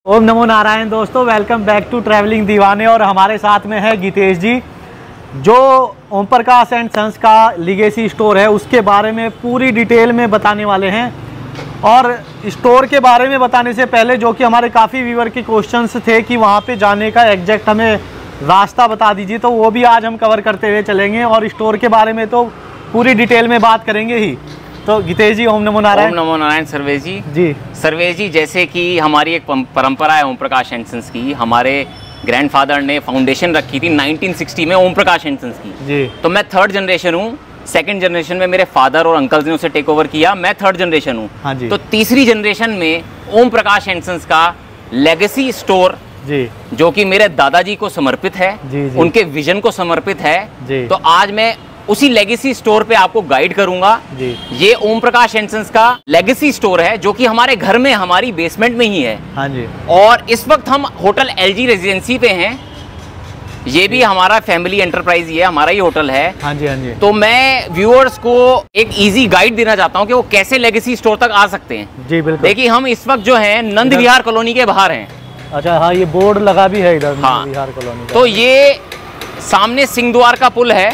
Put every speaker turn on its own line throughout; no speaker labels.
ओम नमो नारायण। दोस्तों welcome back to travelling दीवाने। और हमारे साथ में है गीतेश जी, जो ओम प्रकाश एंड सन्स का लीगेसी स्टोर है उसके बारे में पूरी डिटेल में बताने वाले हैं। और स्टोर के बारे में बताने से पहले, जो कि हमारे काफ़ी व्यूअर के क्वेश्चंस थे कि वहाँ पे जाने का एग्जैक्ट हमें रास्ता बता दीजिए, तो वो भी आज हम कवर करते हुए चलेंगे। और स्टोर के बारे में तो पूरी डिटेल में बात करेंगे ही। तो गीतेश जी, ओम नमो नारायण।
ओम नमो नारायण सर्वेश जी।
जी
सर्वेश जी, जैसे कि हमारी एक परंपरा है ओम प्रकाश एंड सन्स की। हमारे ग्रैंडफादर ने फाउंडेशन रखी थी 1960 में ओम प्रकाश एंड सन्स की
जी।
तो मैं थर्ड जनरेशन हूँ। सेकंड जनरेशन में मेरे फादर और अंकल्स ने उसे टेक ओवर किया। मैं थर्ड जनरेशन हूँ।
हाँ जी।
तो तीसरी जनरेशन में ओम प्रकाश एंड सन्स का लेगेसी स्टोर जी, जो कि मेरे दादाजी को समर्पित है,
जी, जी।
उनके विजन को समर्पित है
जी।
तो आज मैं उसी लेगेसी स्टोर पे आपको गाइड करूंगा जी। ये ओम प्रकाश एंड सन्स का लेगेसी स्टोर है, जो कि हमारे घर में हमारी बेसमेंट में ही है।
हाँ जी।
और इस वक्त हम होटल एलजी रेजिडेंसी पे हैं। ये भी हमारा फैमिली एंटरप्राइज ही है, हमारा ही होटल है।
हाँ जी, हाँ जी।
तो मैं व्यूअर्स को एक इजी गाइड देना चाहता हूँ कि वो कैसे लेगेसी स्टोर तक आ सकते हैं।
जी बिल्कुल।
देखिए, हम इस वक्त जो है नंद विहार कॉलोनी के बाहर हैं।
अच्छा, हाँ, ये बोर्ड लगा भी है इधर।
हाँ,
विहार कॉलोनी का।
तो ये सामने सिंह द्वार का पुल है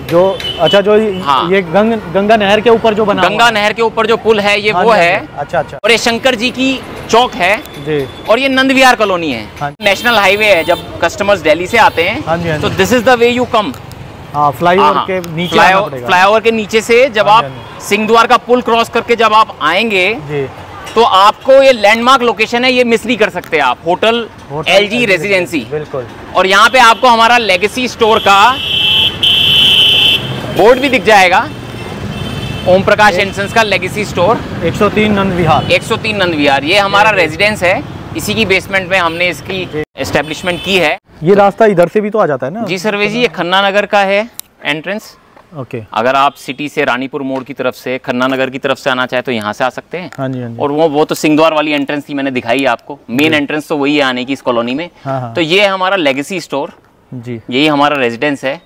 जो, अच्छा, जो
हाँ,
ये गंगा नहर के ऊपर जो बना,
गंगा नहर के ऊपर जो पुल है, ये
हाँ,
वो है।
अच्छा अच्छा।
और ये शंकर जी की चौक है जी। और ये नंद विहार कॉलोनी है। हाँ, नेशनल हाईवे है। जब कस्टमर्स दिल्ली से आते हैं, हाँ जी, हाँ जी, तो this is the way you come.
Flyover के नीचे,
फ्लाईओवर के नीचे से जब आप सिंह द्वार का पुल क्रॉस करके जब आप आएंगे जी, तो आपको ये लैंडमार्क लोकेशन है, ये मिस नहीं कर सकते आप। होटल एलजी रेजिडेंसी बिल्कुल। और यहाँ पे आपको हमारा लेगेसी स्टोर का बोर्ड भी दिख जाएगा। ओम प्रकाश एंड सन्स का लेगेसी स्टोर 103 नंद विहार। 103 नंद विहार, ये हमारा रेजिडेंस है। इसी की बेसमेंट में हमने इसकी एस्टेब्लिशमेंट की है।
ये रास्ता इधर से भी तो आ जाता है ना? जी
सर्वेश जी, ये खन्ना नगर का है एंट्रेंस।
ओके।
अगर आप सिटी से रानीपुर मोड़ की तरफ से खन्ना नगर की तरफ से आना चाहे तो यहाँ से आ सकते हैं।
हाँ जी, हाँ जी।
और वो तो सिंह द्वार वाली एंट्रेंस थी, मैंने दिखाई है आपको। मेन एंट्रेंस तो वही है आने की इस कॉलोनी में। हाँ। तो ये है हमारा लेगेसी स्टोर जी, यही हमारा रेजिडेंस है।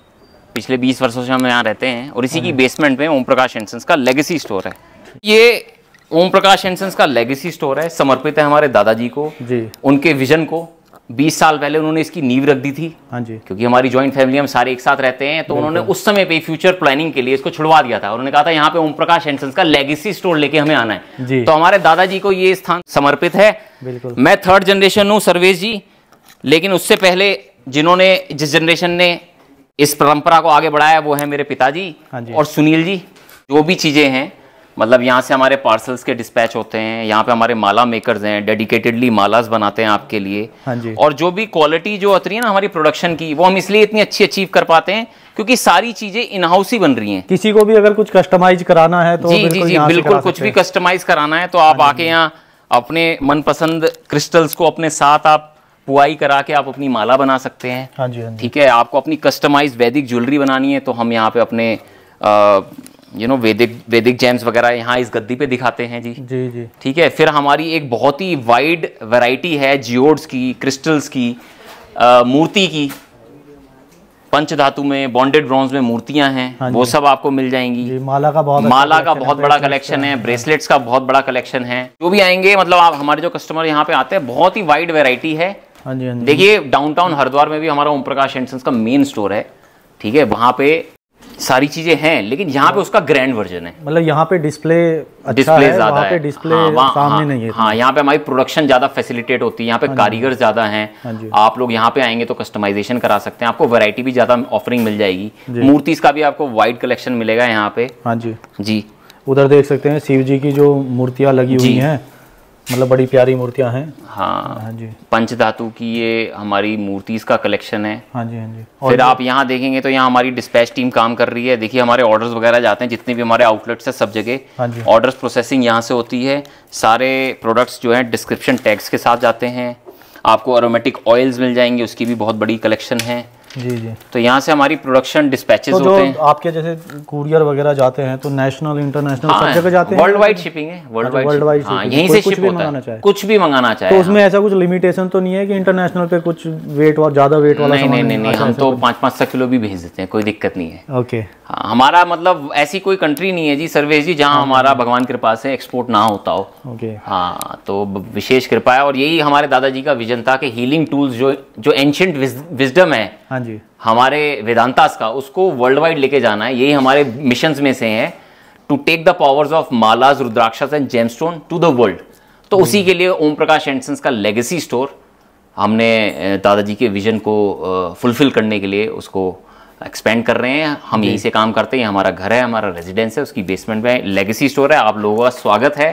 पिछले 20 वर्षों से हम यहाँ रहते हैं। और इसी की बेसमेंट में ओम प्रकाश एंड सन्स का लेगेसी स्टोर है। ये ओम प्रकाश एंड सन्स का लेगेसी स्टोर है, समर्पित है हमारे दादाजी को जी, उनके विजन को। 20 साल पहले उन्होंने इसकी नींव रख दी थी। हाँ जी। क्योंकि हमारी जॉइंट फैमिली हम सारे एक साथ रहते हैं, तो उन्होंने उस समय पे फ्यूचर प्लानिंग के लिए इसको छुड़वा दिया था। उन्होंने कहा था यहाँ पे ओम प्रकाश एंड सन्स का लेगेसी स्टोर लेके हमें आना है जी। तो हमारे दादाजी को ये स्थान समर्पित है। बिल्कुल। मैं थर्ड जनरेशन हूँ सर्वेश जी, लेकिन उससे पहले जिस जनरेशन ने इस परंपरा को आगे बढ़ाया वो है मेरे पिताजी। हाँ और सुनील जी। जो भी चीज़ें हैं, मतलब यहाँ से हमारे पार्सल्स के डिस्पैच होते हैं, यहाँ पे हमारे माला मेकर्स हैं, डेडिकेटेडली मालास बनाते हैं आपके लिए। हाँ जी। और जो भी क्वालिटी जो आती है ना हमारी प्रोडक्शन की, वो हम इसलिए इतनी अच्छी अचीव कर पाते हैं क्योंकि सारी चीज़ें इन हाउस ही बन रही हैं।
किसी को भी अगर कुछ कस्टमाइज कराना है तो
बिल्कुल कुछ भी कस्टमाइज कराना है तो आप आके यहाँ अपने मनपसंद क्रिस्टल्स को अपने साथ आप पुआई करा के आप अपनी माला बना सकते हैं। हाँ जी, हाँ जी। ठीक है, आपको अपनी कस्टमाइज वैदिक ज्वेलरी बनानी है तो हम यहाँ पे अपने वैदिक जेम्स वगैरह यहाँ इस गद्दी पे दिखाते हैं जी। जी जी। ठीक है, फिर हमारी एक बहुत ही वाइड वैरायटी है जियोड्स की, क्रिस्टल्स की, मूर्ति की। पंचधातु में, बॉन्डेड ब्रॉन्ज में मूर्तियां हैं। हाँ, वो सब आपको मिल जाएंगी जी। माला का बहुत बड़ा कलेक्शन है। ब्रेसलेट्स का बहुत बड़ा कलेक्शन है। जो भी आएंगे, मतलब आप हमारे जो कस्टमर यहाँ पे आते हैं, बहुत ही वाइड वैरायटी है। हाँ जी, हाँ जी। देखिए, डाउनटाउन हरिद्वार में भी हमारा ओम प्रकाश एंड सन्स का मेन स्टोर है। ठीक है, वहाँ पे सारी चीजें हैं, लेकिन यहाँ पे उसका ग्रैंड वर्जन है। मतलब यहाँ पे डिस्प्ले ज्यादा है, डिस्प्ले सामने नहीं है। हाँ, यहाँ पे हमारी प्रोडक्शन ज्यादा फैसिलिटेट होती है। यहाँ पे कारीगर ज्यादा हैं। आप लोग यहाँ पे आएंगे तो कस्टमाइजेशन करा सकते हैं। आपको वैरायटी भी ज्यादा ऑफरिंग मिल जाएगी। मूर्तिस का भी आपको वाइड कलेक्शन मिलेगा यहाँ पे। हाँ जी जी। उधर देख सकते हैं शिव जी की जो मूर्तियाँ लगी हुई हैं, मतलब बड़ी प्यारी मूर्तियां हैं। हाँ, हाँ जी। पंचधातु की ये हमारी मूर्तिस का कलेक्शन है। हाँ जी, हाँ जी। फिर आप यहाँ देखेंगे तो यहाँ हमारी डिस्पैच टीम काम कर रही है। देखिए, हमारे ऑर्डर्स वगैरह जाते हैं जितने भी हमारे आउटलेट्स है सब जगह। हाँ जी। ऑर्डर्स प्रोसेसिंग यहाँ से होती है। सारे प्रोडक्ट्स जो हैं डिस्क्रिप्शन टैग्स के साथ जाते हैं। आपको एरोमेटिक ऑयल्स मिल जाएंगे, उसकी भी बहुत बड़ी कलेक्शन है।
जी जी।
तो यहाँ से हमारी प्रोडक्शन डिस्पैचेस
तो
होते हैं।
आपके जैसे कुरियर वगैरह जाते हैं तो नेशनल इंटरनेशनल सब जगह जाते हैं?
वर्ल्ड वाइड शिपिंग है, वर्ल्ड वाइड। हाँ, यहीं से शिप होता है, कुछ भी मंगाना चाहे।
तो उसमें ऐसा कुछ लिमिटेशन तो नहीं है कि इंटरनेशनल पे कुछ वेट और ज्यादा वेट वाला सामान?
नहीं, हम तो 500 किलो भी भेज देते हैं, कोई दिक्कत नहीं है।
ओके।
हाँ, हमारा मतलब ऐसी कोई कंट्री नहीं है जी सर्वेश जी जहाँ हमारा भगवान कृपा से एक्सपोर्ट ना होता हो।
ओके।
हाँ, तो विशेष कृपा है, और यही हमारे दादाजी का विजन था कि हीलिंग टूल्स जो एंशिएंट विजडम है, हाँ जी, हमारे वेदांतास का, उसको वर्ल्ड वाइड लेके जाना है। यही हमारे मिशंस में से है, to take the powers of malas, rudrakshas and gemstone to the world. तो उसी के लिए ओम प्रकाश एंड सन्स का लेगेसी स्टोर हमने दादाजी के विजन को फुलफिल करने के लिए उसको एक्सपेंड कर रहे हैं। हम यहीं से काम करते हैं, हमारा घर है, हमारा रेजिडेंस है, उसकी बेसमेंट में लेगेसी स्टोर है। आप लोगों का स्वागत है।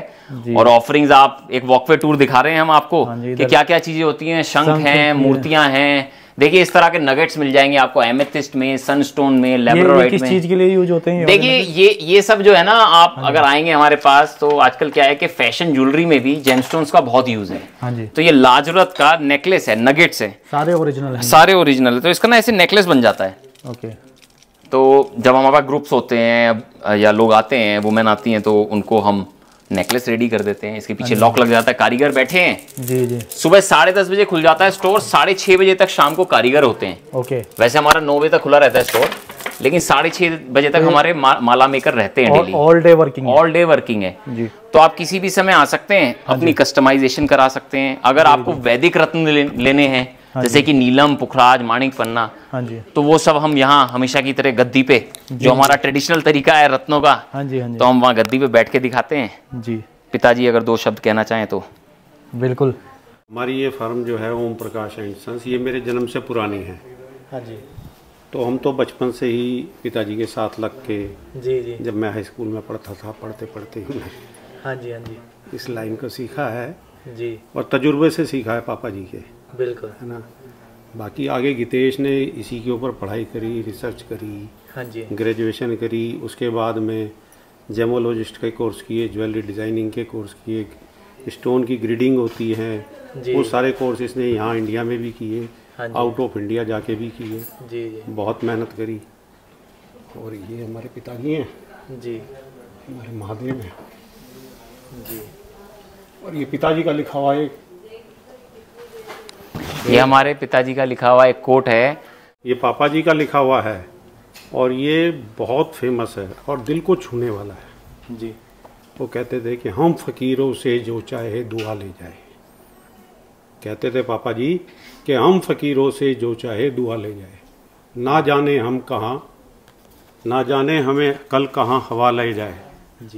और ऑफरिंग्स, आप एक वॉकवे टूर दिखा रहे हैं हम आपको कि क्या क्या चीजें होती हैं। शंख हैं, मूर्तियां हैं, देखिए इस तरह के नगेट्स मिल जाएंगे आपको एमेथिस्ट में, सनस्टोन में, लैब्राडोराइट में।
किस चीज के लिए यूज होते हैं?
देखिए ये सब जो है ना, आप अगर आएंगे हमारे पास तो आजकल क्या है कि फैशन ज्वेलरी में भी जेमस्टोन्स का बहुत यूज है।
हाँ जी।
तो ये लाजरत का नेकलेस है, नगेट्स है,
सारे ओरिजिनल है,
सारे ओरिजिनल है। तो इसका ना ऐसे नेकलेस बन जाता है।
ओके।
तो जब हमारे पास ग्रुप्स होते हैं या लोग आते हैं, वुमेन आती हैं, तो उनको हम नेकलेस रेडी कर देते हैं। इसके पीछे लॉक लग जाता है, कारीगर बैठे हैं। जी जी। सुबह 10:30 बजे खुल जाता है स्टोर, 6:30 बजे तक शाम को कारीगर होते हैं।
ओके।
वैसे हमारा 9 बजे तक खुला रहता है स्टोर, लेकिन 6:30 बजे तक हमारे माला मेकर रहते हैं daily.
All day working,
all day working है जी। तो आप किसी भी समय आ सकते हैं, अपनी कस्टमाइजेशन करा सकते हैं। अगर आपको वैदिक रत्न लेने हैं, जैसे कि नीलम, पुखराज, माणिक, पन्ना, हाँ जी, तो वो सब हम यहाँ हमेशा की तरह गद्दी पे, जो हमारा ट्रेडिशनल तरीका है रत्नों का, हाँ जी, हाँ जी, तो हम वहाँ गद्दी पे बैठ के दिखाते हैं जी। पिताजी अगर 2 शब्द कहना चाहें तो?
बिल्कुल।
हमारी ये फर्म जो है ओम प्रकाश एंड सन्स, ये मेरे जन्म से पुरानी है।
हाँ जी।
तो हम तो बचपन से ही पिताजी के साथ लग के,
जी जी,
जब मैं हाई स्कूल में पढ़ता था, पढ़ते पढ़ते ही
हाँ जी, हाँ जी,
इस लाइन को सीखा है
जी, और
तजुर्बे से सीखा है पापा जी के।
बिल्कुल,
है ना। बाकी आगे गितेश ने इसी के ऊपर पढ़ाई करी, रिसर्च करी,
हाँ जी,
ग्रेजुएशन करी। उसके बाद में जेमोलॉजिस्ट के कोर्स किए, ज्वेलरी डिज़ाइनिंग के कोर्स किए, स्टोन की ग्रेडिंग होती है, वो सारे कोर्स इसने यहाँ इंडिया में भी किए, आउट ऑफ इंडिया जाके भी किए जी, बहुत मेहनत करी। और ये हमारे पिताजी हैं जी, हमारे महादेव हैं जी। और ये पिताजी का लिखा हुआ एक,
ये हमारे पिताजी का लिखा हुआ एक कोट है,
ये पापा जी का लिखा हुआ है, और ये बहुत फेमस है और दिल को छूने वाला है जी। वो कहते थे कि हम फकीरों से जो चाहे दुआ ले जाए। कहते थे पापा जी कि हम फकीरों से जो चाहे दुआ ले जाए, ना जाने हम कहाँ, ना जाने हमें कल कहाँ हवा ले जाए।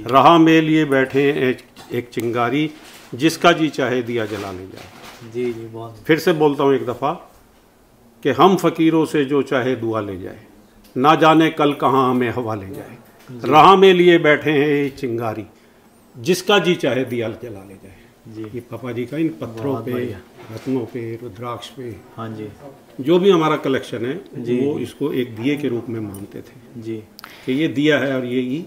राह में लिए बैठे एक चिंगारी, जिसका जी चाहे दिया जला ले जाए। जी जी, बहुत। फिर से बोलता हूँ एक दफ़ा कि हम फकीरों से जो चाहे दुआ ले जाए, ना जाने कल कहाँ हमें हवा ले जाए। राह में लिए बैठे हैं एक चिंगारी, जिसका जी चाहे दिया जला ले जाए जी। ये पापा जी का इन पत्थरों पे, रत्नों पे, रुद्राक्ष पे, हाँ जी, जो भी हमारा कलेक्शन है जी, वो इसको एक दिए के रूप में मानते थे जी, कि ये दिया है और ये ही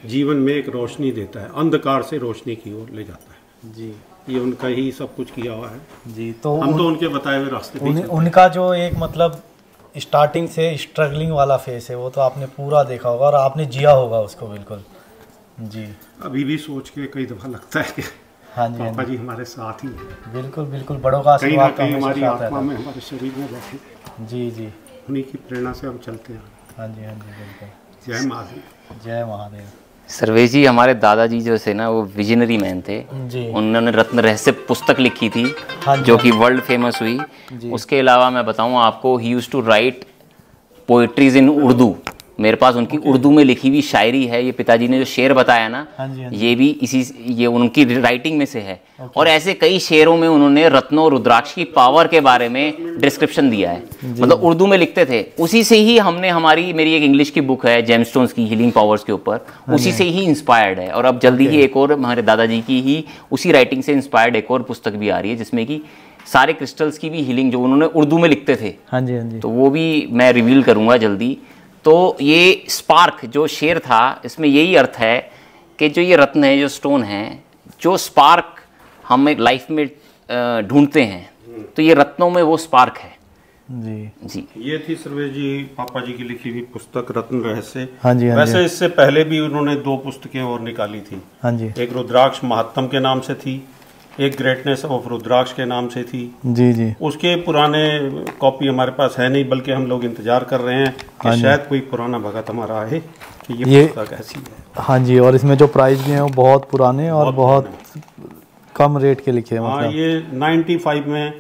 जीवन में एक रोशनी देता है, अंधकार से रोशनी की ओर ले जाता है जी। ये उनका ही सब कुछ किया हुआ है जी। तो हम तो उनके बताए हुए रास्ते पे
उनका जो एक मतलब स्टार्टिंग से स्ट्रगलिंग वाला फेस है, वो तो आपने पूरा देखा होगा और आपने जिया होगा उसको बिल्कुल जी।
अभी भी सोच के कई दफ़ा लगता है कि हाँ जी, पापा जी हमारे साथ ही हैं।
बिल्कुल बिल्कुल, बड़ों का आशीर्वाद
कहीं हमारी आत्मा में, हमारे शरीर में बैठे
जी जी, उन्हीं
की प्रेरणा से हम चलते हैं।
हाँ जी, हाँ जी, बिल्कुल।
जय महादेव,
जय महादेव।
सर्वेश जी, हमारे दादाजी जो थे ना, वो विजनरी मैन थे जी। उन्होंने रत्न रहस्य पुस्तक लिखी थी, हाँ जो कि वर्ल्ड फेमस हुई। उसके अलावा मैं बताऊं आपको, he used to write poetries in Urdu. मेरे पास उनकी उर्दू में लिखी हुई शायरी है। ये पिताजी ने जो शेर बताया ना, ये भी ये उनकी राइटिंग में से है। और ऐसे कई शेरों में उन्होंने रत्नों रुद्राक्ष की पावर के बारे में डिस्क्रिप्शन दिया है, मतलब उर्दू में लिखते थे। उसी से ही हमने मेरी एक इंग्लिश की बुक है जेमस्टोन्स की हीलिंग पावर्स के ऊपर, उसी से ही इंस्पायर्ड है। और अब जल्दी ही एक और हमारे दादाजी की ही उसी राइटिंग से इंस्पायर्ड एक और पुस्तक भी आ रही है, जिसमें कि सारे क्रिस्टल्स की भी हीलिंग जो उन्होंने उर्दू में लिखते थे, हाँ जी, हाँ जी, तो वो भी मैं रिवील करूंगा जल्दी। तो ये स्पार्क जो शेर था, इसमें यही अर्थ है कि जो ये रत्न है, जो स्टोन है, जो स्पार्क हम एक लाइफ में ढूंढते हैं, तो ये रत्नों में वो स्पार्क है जी।
ये थी सर्वेश जी पापा जी की लिखी हुई पुस्तक रत्न रहस्य।
हाँ जी,
वैसे इससे पहले भी उन्होंने 2 पुस्तकें और निकाली थी।
हाँ जी।
एक रुद्राक्ष महात्म के नाम से थी, एक ग्रेटनेस ऑफ रुद्राक्ष के नाम से थी।
जी जी।
उसके पुराने कॉपी हमारे पास है नहीं, बल्कि हम लोग इंतजार कर रहे हैं कि शायद कोई पुराना भगत हमारा आए कि ये पुस्तक ऐसी है।
हाँ जी, और इसमें जो प्राइस भी हैं वो बहुत पुराने और बहुत कम रेट के लिखे हैं।
हाँ, ये 95 में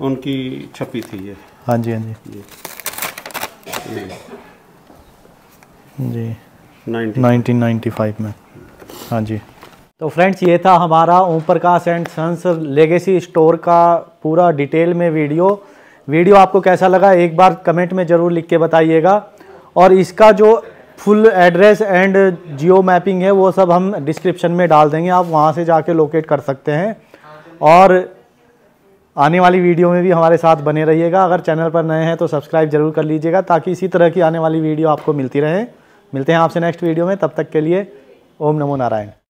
उनकी छपी थी ये।
हाँ जी, हाँ जी जी, 1995 में। हाँ जी। तो फ्रेंड्स, ये था हमारा ओम Prakash and sons legacy store का पूरा डिटेल में वीडियो आपको कैसा लगा एक बार कमेंट में ज़रूर लिख के बताइएगा। और इसका जो full address and geo mapping है वो सब हम डिस्क्रिप्शन में डाल देंगे, आप वहाँ से जाके लोकेट कर सकते हैं। और आने वाली वीडियो में भी हमारे साथ बने रहिएगा। अगर चैनल पर नए हैं तो सब्सक्राइब जरूर कर लीजिएगा ताकि इसी तरह की आने वाली वीडियो आपको मिलती रहे। मिलते हैं आपसे नेक्स्ट वीडियो में, तब तक के लिए ओम नमो नारायण।